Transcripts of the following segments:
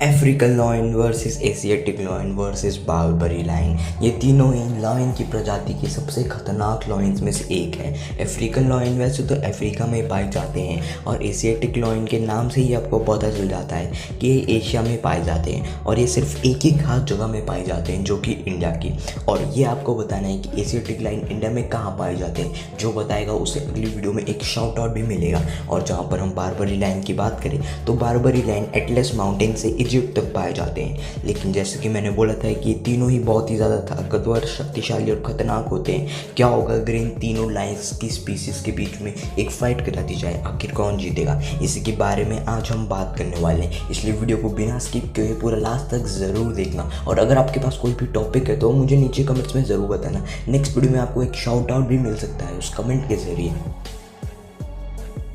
African lion versus Asiatic lion versus Barbary lion, ये तीनों ही lion की प्रजाति के सबसे खतरनाक लॉयंस में से एक है। अफ्रीकन लॉयन वैसे तो अफ्रीका में पाए जाते हैं और एशियाटिक लॉयन के नाम से ही आपको पता चल जाता है कि ये एशिया में पाए जाते हैं और ये सिर्फ एक ही खास जगह में पाए जाते हैं जो कि इंडिया की। और ये आपको बताना है कि एशियाटिक लायन इंडिया में कहाँ पाए जाते हैं, जो बताएगा उसे अगली वीडियो में एक शाउट आउट भी मिलेगा। और जहाँ पर हम बारबरी लायन की बात करें तो बारबरी लायन एटलस माउंटेन से इजिप्ट तक पाए जाते हैं। लेकिन जैसे कि मैंने बोला था कि ये तीनों ही बहुत ही ज़्यादा ताकतवर, शक्तिशाली और खतरनाक होते हैं। क्या होगा अगर इन तीनों लायंस की स्पीसीज के बीच में एक फाइट करा दी जाए, आखिर कौन जीतेगा, इसी के बारे में आज हम बात करने वाले हैं। इसलिए वीडियो को बिना स्किप किए पूरा लास्ट तक ज़रूर देखना। और अगर आपके पास कोई भी टॉपिक है तो मुझे नीचे कमेंट्स में ज़रूर बताना। नेक्स्ट वीडियो में आपको एक शाउट आउट भी मिल सकता है उस कमेंट के जरिए।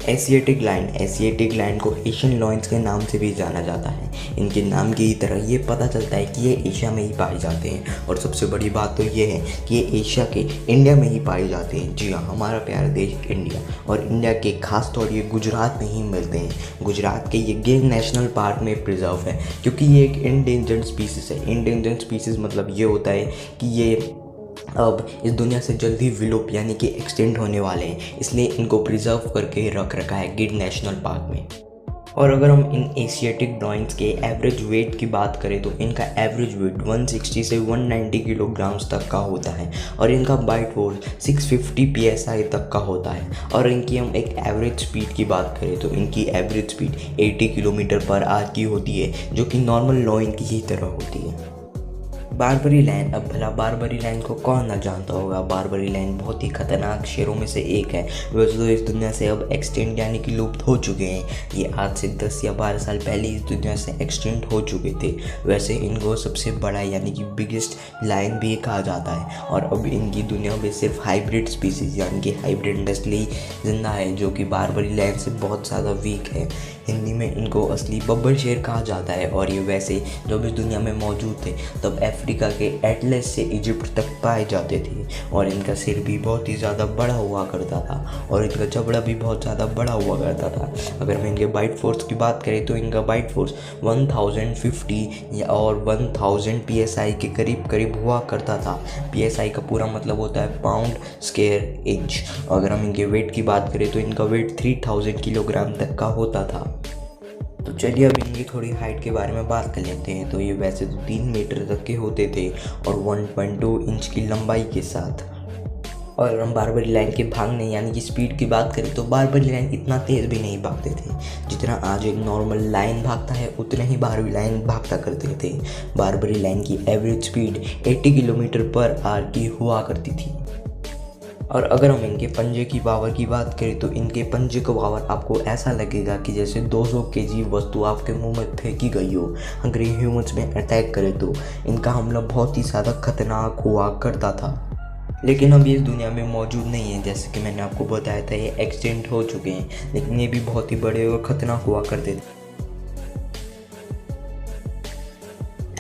एशियाटिक लायन को एशियन लॉयंस के नाम से भी जाना जाता है। इनके नाम की ही तरह ये पता चलता है कि ये एशिया में ही पाए जाते हैं। और सबसे बड़ी बात तो ये है कि ये एशिया के इंडिया में ही पाए जाते हैं। जी हाँ, हमारा प्यारा देश इंडिया, और इंडिया के खास तौर ये गुजरात में ही मिलते हैं। गुजरात के ये गिर नेशनल पार्क में प्रिजर्व है, क्योंकि ये एक इंडेंजर्ड स्पीसीज़ है। इंडेंजर्ड स्पीसीज़ मतलब ये होता है कि ये अब इस दुनिया से जल्दी विलुप्त यानी कि एक्सटेंड होने वाले हैं, इसलिए इनको प्रिजर्व करके रख रखा है गिर नेशनल पार्क में। और अगर हम इन एशियाटिक लॉयंस के एवरेज वेट की बात करें तो इनका एवरेज वेट 160 से 190 किलोग्राम्स तक का होता है और इनका बाइट फोर्स 650 psi तक का होता है। और इनकी हम एक एवरेज स्पीड की बात करें तो इनकी average speed 80 kilometre per hour की होती है, जो कि नॉर्मल लॉयन की ही तरह होती है। बारबरी लायन, अब भला बारबरी लायन को कौन ना जानता होगा। बारबरी लायन बहुत ही खतरनाक शेरों में से एक है। वैसे तो इस दुनिया से अब एक्सटेंड यानी कि लुप्त हो चुके हैं। ये आज से 10 या 12 साल पहले इस दुनिया से एक्सटेंड हो चुके थे। वैसे इनको सबसे बड़ा यानी कि बिगेस्ट लायन भी कहा जाता है। और अब इनकी दुनिया में सिर्फ हाइब्रिड स्पीसीज यानी कि हाइब्रिड नस्ल ही जिंदा है, जो कि बारबरी लायन से बहुत ज़्यादा वीक है। हिंदी में इनको असली बब्बर शेर कहा जाता है। और ये वैसे जब इस दुनिया में मौजूद थे तब अफ्रीका के एटलस से इजिप्ट तक पाए जाते थे। और इनका सिर भी बहुत ही ज़्यादा बड़ा हुआ करता था और इनका जबड़ा भी बहुत ज़्यादा बड़ा हुआ करता था। अगर मैं इनके बाइट फोर्स की बात करें तो इनका बाइट फोर्स 1050 या और 1000 psi के करीब करीब हुआ करता था। psi का पूरा मतलब होता है पाउंड स्क्वायर इंच। अगर हम इनके वेट की बात करें तो इनका वेट 3000 किलोग्राम तक का होता था। तो चलिए अब इनकी थोड़ी हाइट के बारे में बात कर लेते हैं। तो ये वैसे तो 3 मीटर तक के होते थे और 1.2 इंच की लंबाई के साथ। और हम बारबरी लायन के भागने यानी कि स्पीड की बात करें तो बारबरी लायन इतना तेज़ भी नहीं भागते थे। जितना आज एक नॉर्मल लायन भागता है उतना ही बारबरी लायन भागता करते थे। बारबरी लायन की average speed 80 kilometre per hour की हुआ करती थी। और अगर हम इनके पंजे की पावर की बात करें तो इनके पंजे का पावर आपको ऐसा लगेगा कि जैसे 200 केजी वस्तु आपके मुंह में फेंकी गई हो। अगर ये ह्यूमंस में अटैक करे तो इनका हमला बहुत ही ज़्यादा खतरनाक हुआ करता था। लेकिन अब ये इस दुनिया में मौजूद नहीं है। जैसे कि मैंने आपको बताया था ये एक्सटेंट हो चुके हैं, लेकिन ये भी बहुत ही बड़े और ख़तरनाक हुआ करते थे।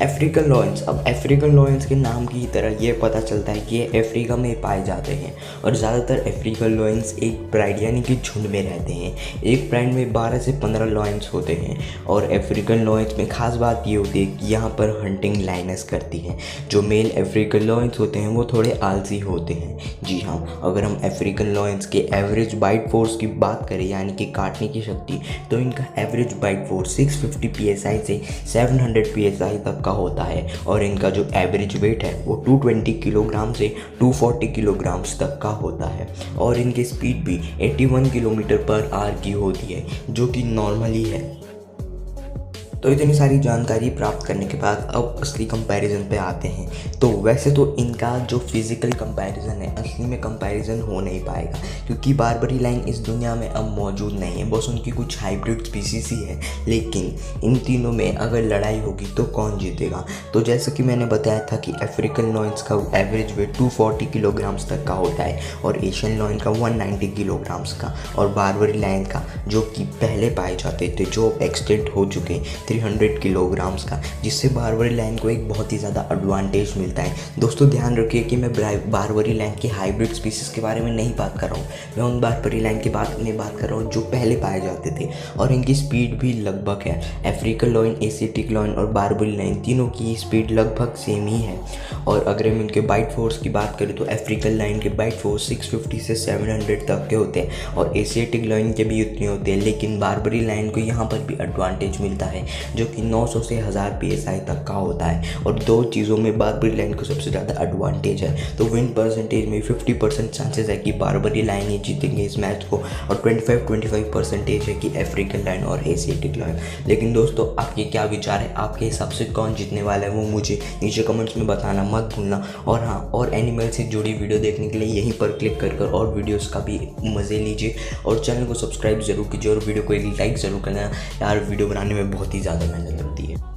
अफ्रीकन लॉयंस, अब अफ्रीकन लॉयंस के नाम की तरह ये पता चलता है कि ये अफ्रीका में पाए जाते हैं। और ज़्यादातर अफ्रीकन लॉयंस एक प्राइड यानी कि झुंड में रहते हैं। एक प्राइड में 12 से 15 लॉयंस होते हैं। और अफ्रीकन लॉयंस में ख़ास बात ये होती है कि यहाँ पर हंटिंग लाइनस करती हैं। जो मेल अफ्रीकन लॉयंस होते हैं वो थोड़े आलसी होते हैं। जी हाँ, अगर हम अफ्रीकन लॉयंस के एवरेज बाइट फोर्स की बात करें यानी कि काटने की शक्ति, तो इनका एवरेज बाइट फोर्स 650 psi से 700 psi तक का होता है। और इनका जो एवरेज वेट है वो 220 किलोग्राम से 240 किलोग्राम्स तक का होता है। और इनकी स्पीड भी 81 किलोमीटर पर आवर की होती है, जो कि नॉर्मली है। तो इतनी सारी जानकारी प्राप्त करने के बाद अब असली कंपैरिजन पे आते हैं। तो वैसे तो इनका जो फिज़िकल कंपैरिजन है असली में कंपैरिजन हो नहीं पाएगा, क्योंकि बारबरी लायन इस दुनिया में अब मौजूद नहीं है। बस उनकी कुछ हाइब्रिड स्पीसीज ही है। लेकिन इन तीनों में अगर लड़ाई होगी तो कौन जीतेगा। तो जैसा कि मैंने बताया था कि अफ्रीकन लॉयंस का एवरेज वेट 240 किलोग्राम्स तक का होता है और एशियन लॉयन का 190 किलोग्राम्स का, और बारबरी लायन का जो कि पहले पाए जाते थे जो एक्सटेंट हो चुके 300 किलोग्राम्स का, जिससे बारबरी लाइन को एक बहुत ही ज़्यादा एडवांटेज मिलता है। दोस्तों ध्यान रखिए कि मैं बारबरी लाइन की हाइब्रिड स्पीसीज़ के बारे में नहीं बात कर रहा हूँ, मैं उन बारबरी लाइन की बात कर रहा हूँ जो पहले पाए जाते थे, और इनकी स्पीड भी लगभग है। अफ्रीकन लॉइन, एशियाटिक लॉइन और बारबरी लाइन तीनों की स्पीड लगभग सेम ही है। और अगर हम इनके बाइट फोर्स की बात करें तो अफ्रीकन लाइन के बाइट फोर्स 650 से 700 तक के होते हैं, और एशियाटिक लाइन के भी उतने होते हैं। लेकिन बारबरी लाइन को यहाँ पर भी एडवांटेज मिलता है जो कि 900 से 1000 PSI तक का होता है। और दो चीज़ों में बारबरी लाइन को सबसे ज़्यादा एडवांटेज है। तो विन परसेंटेज में 50% चांसेस है कि बारबरी लाइन ही जीतेंगे इस मैच को, और 25% है कि अफ्रीकन लाइन और एशियाटिक लाइन। लेकिन दोस्तों आपके क्या विचार है, आपके हिसाब से कौन जीतने वाला है वो मुझे नीचे कमेंट्स में बताना मत भूलना। और हाँ, और एनिमल से जुड़ी वीडियो देखने के लिए यहीं पर क्लिक कर और वीडियोस का भी मज़े लीजिए, और चैनल को सब्सक्राइब जरूर कीजिए, और वीडियो को एक लाइक ज़रूर करना यार, वीडियो बनाने में बहुत ही ज़्यादा मेहनत लगती है।